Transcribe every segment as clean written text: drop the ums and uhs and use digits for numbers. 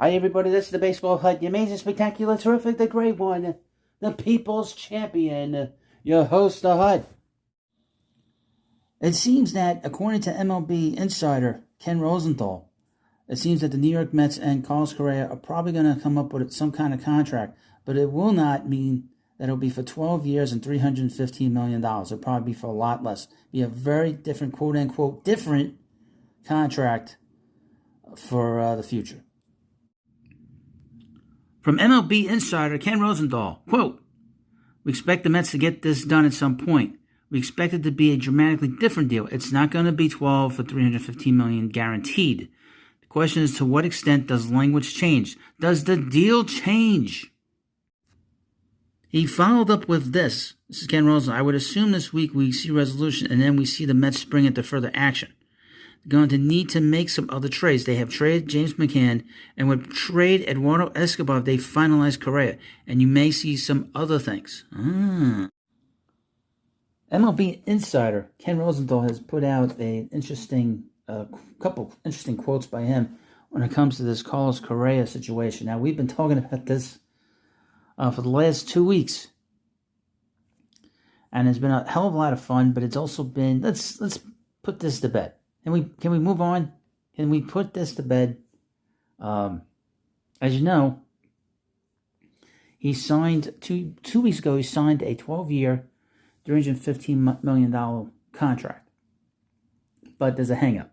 Hi, everybody. This is the Baseball Hut, the amazing, spectacular, terrific, the great one, the people's champion, your host, the Hut. It seems that, according to MLB Insider Ken Rosenthal, it seems that the New York Mets and Carlos Correa are probably going to come up with some kind of contract, but it will not mean that it'll be for 12 years and $315 million. It'll probably be for a lot less. Be a very different, quote-unquote, different contract for the future. From MLB Insider Ken Rosenthal, quote, "We expect the Mets to get this done at some point. We expect it to be a dramatically different deal. It's not going to be 12 for $315 million guaranteed. The question is, to what extent does language change? Does the deal change?" He followed up with this. This is Ken Rosenthal. "I would assume this week we see resolution, and then we see the Mets spring into further action. They're going to need to make some other trades. They have traded James McCann and would trade Eduardo Escobar if they finalize Correa. And you may see some other things." MLB Insider Ken Rosenthal has put out a couple interesting quotes by him when it comes to this Carlos Correa situation. Now, we've been talking about this for the last 2 weeks, and it's been a hell of a lot of fun. But it's also been let's put this to bed. Can we move on? Can we put this to bed? As you know, he signed two weeks ago. He signed a 12-year, $315 million contract. But there's a hang-up.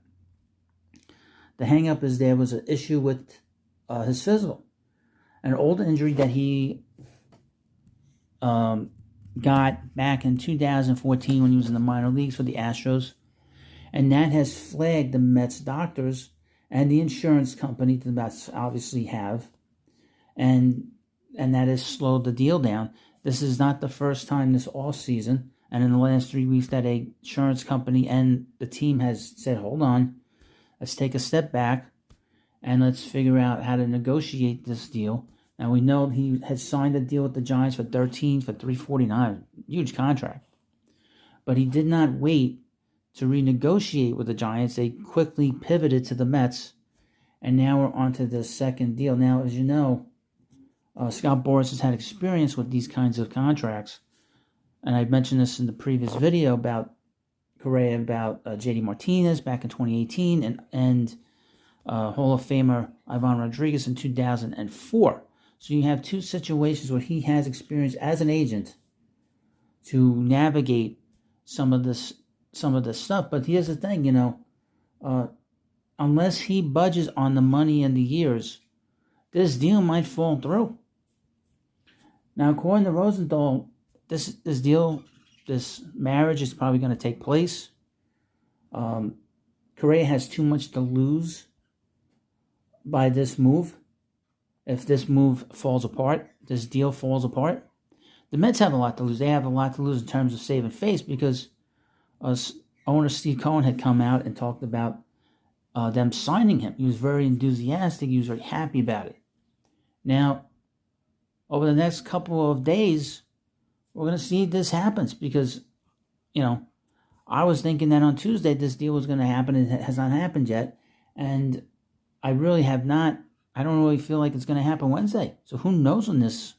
The hang-up is there was an issue with his physical, an old injury that he got back in 2014 when he was in the minor leagues for the Astros. And that has flagged the Mets doctors and the insurance company that the Mets obviously have. And that has slowed the deal down. This is not the first time this offseason and in the last 3 weeks that a insurance company and the team has said, hold on, let's take a step back and let's figure out how to negotiate this deal. Now, we know he had signed a deal with the Giants for $349, huge contract. But he did not wait to renegotiate with the Giants. They quickly pivoted to the Mets, and now we're on to the second deal. Now, as you know, Scott Boras has had experience with these kinds of contracts, and I mentioned this in the previous video about Correa, about J.D. Martinez back in 2018, and Hall of Famer Ivan Rodriguez in 2004. So you have two situations where he has experience as an agent to navigate some of this stuff. But here's the thing, unless he budges on the money and the years, this deal might fall through. Now, according to Rosenthal, this marriage is probably going to take place. Correa has too much to lose by this move. If this move falls apart, this deal falls apart, the Mets have a lot to lose. They have a lot to lose in terms of saving face, because owner Steve Cohen had come out and talked about them signing him. He was very enthusiastic. He was very happy about it. Now, over the next couple of days, we're going to see if this happens, because, I was thinking that on Tuesday this deal was going to happen, and it has not happened yet. And I don't really feel like it's going to happen Wednesday. So who knows when this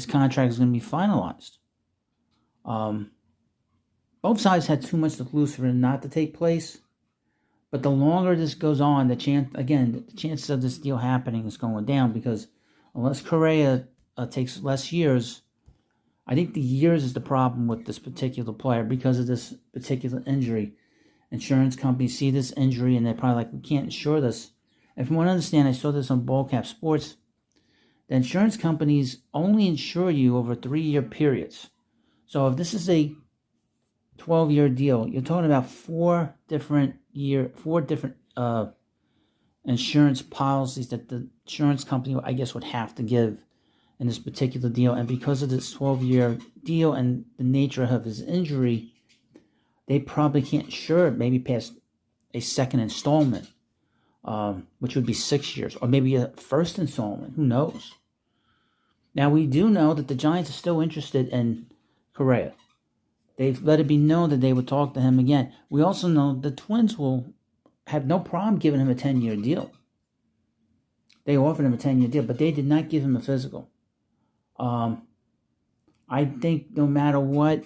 contract is going to be finalized. Both sides had too much to lose for it not to take place. But the longer this goes on, the chances of this deal happening is going down, because unless Correa takes less years, I think the years is the problem with this particular player because of this particular injury. Insurance companies see this injury and they're probably like, we can't insure this. And from what I understand, I saw this on Ballcap Sports, the insurance companies only insure you over 3-year periods. So if this is a 12-year deal, you're talking about four different insurance policies that the insurance company, I guess, would have to give in this particular deal. And because of this 12-year deal and the nature of his injury, they probably can't insure it maybe past a second installment, which would be 6 years, or maybe a first installment. Who knows? Now, we do know that the Giants are still interested in Correa. They've let it be known that they would talk to him again. We also know the Twins will have no problem giving him a 10-year deal. They offered him a 10-year deal, but they did not give him a physical. I think no matter what,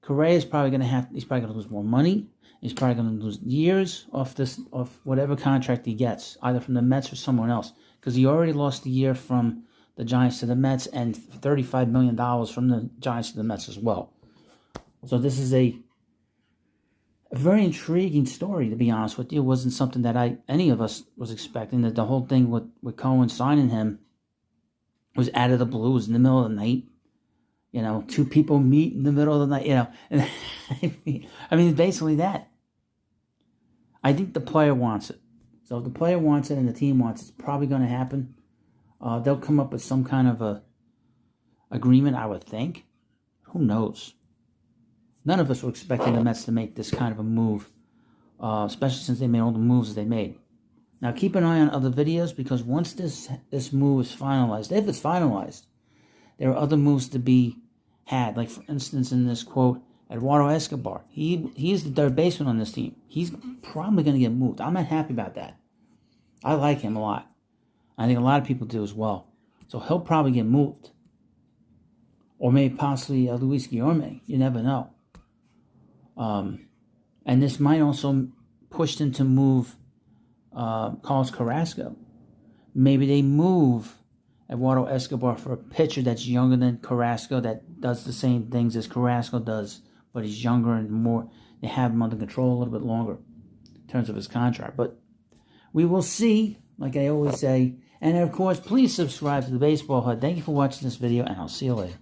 Correa is probably going to he's probably going to lose more money. He's probably going to lose years off whatever contract he gets, either from the Mets or someone else, because he already lost a year from the Giants to the Mets and $35 million from the Giants to the Mets as well. So this is a very intriguing story, to be honest with you. It wasn't something that any of us was expecting. That the whole thing with Cohen signing him was out of the blue. It was in the middle of the night. You know, two people meet in the middle of the night. You know, and I mean, it's basically that. I think the player wants it. So if the player wants it and the team wants it, it's probably going to happen. They'll come up with some kind of a agreement, I would think. Who knows? None of us were expecting the Mets to make this kind of a move, especially since they made all the moves that they made. Now, keep an eye on other videos, because once this move is finalized, if it's finalized, there are other moves to be had. Like, for instance, in this quote, Eduardo Escobar. He's the third baseman on this team. He's probably going to get moved. I'm not happy about that. I like him a lot. I think a lot of people do as well. So he'll probably get moved. Or maybe possibly Luis Guillorme. You never know. And this might also push them to move Carlos Carrasco. Maybe they move Eduardo Escobar for a pitcher that's younger than Carrasco, that does the same things as Carrasco does, but he's younger and more. They have him under control a little bit longer in terms of his contract. But we will see, like I always say. And of course, please subscribe to the Baseball Hut. Thank you for watching this video, and I'll see you later.